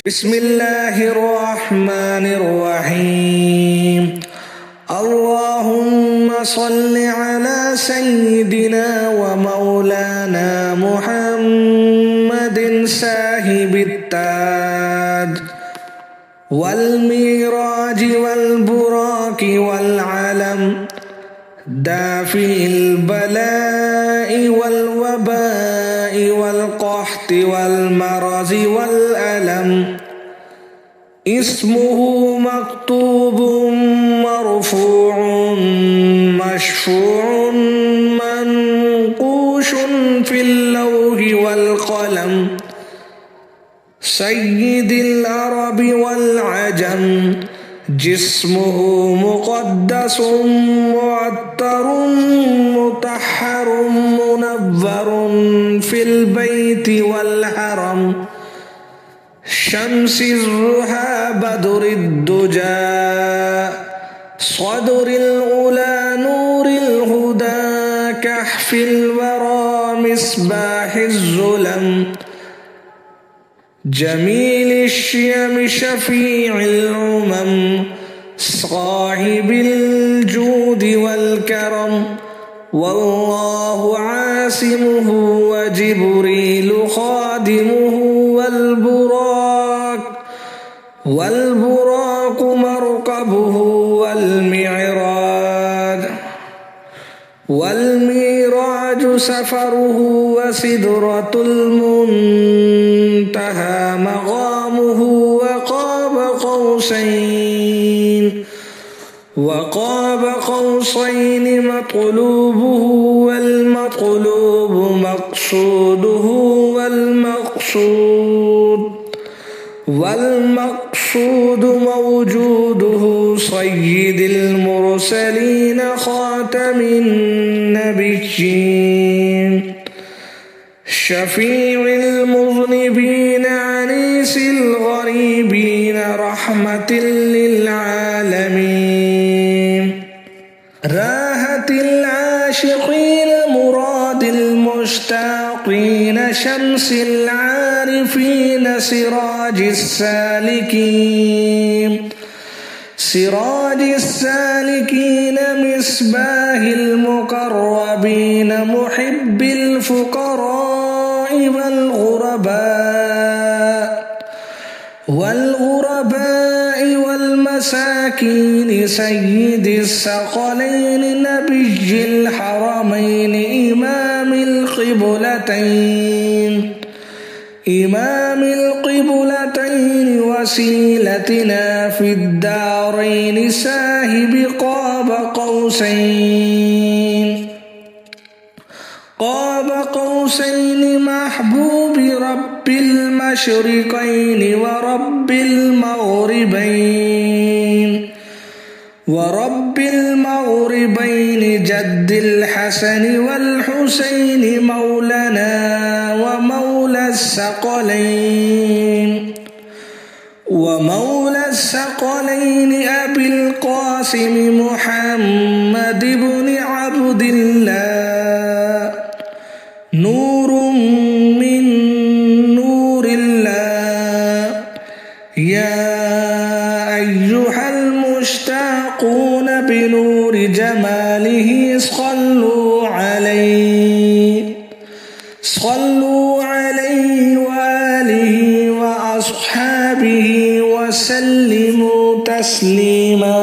بسم الله الرحمن الرحيم. اللهم صل على سيدنا ومولانا محمد صاحب التاج والميراج والبراق والعلم، دافع البلاء والوباء والقحط والمرض والألم، اسمه مكتوب مرفوع مشفوع منقوش في اللوح والقلم، سيد العرب والعجم، جسمه مقدس معطر مطهر منور في البيت والحرم، شمس الضحى بدر الدجى، صدر الأولى نور الهدى، كهف الورى مصباح الظلم، جميل الشيم شفيع الأمم، صاحب الجود والكرم، والله عاصمه وجبريل خادمه، والبراق مركبه، والميراج سفره، وسدرة المنتهى مقامه، وقاب قوسين مطلوبه، والمطلوب مقصوده، والمقصود موجوده، سيد المرسلين خاتم النبيين، شفيع المذنبين عنيس الغريبين، رحمة للعالمين، راحة العاشقين مراد المشتاقين، شمس العارفين سراج السالكين، مصباح المقربين، محب الفقراء والغرباء والمساكين، سيد الثقلين نبي الحرمين، إمام القبلتين، وسيلتنا في الدارين، صاحب قاب قوسين، محبوب رب المشرقين ورب المغربين، جد الحسن والحسين، مولانا ومولى الثقلين، أبي القاسم محمد بن عبد الله، نور من نور الله، يا أيها المشتاقون بنور جماله، صلوا عليه وآله وأصحابه وسلموا تسليما.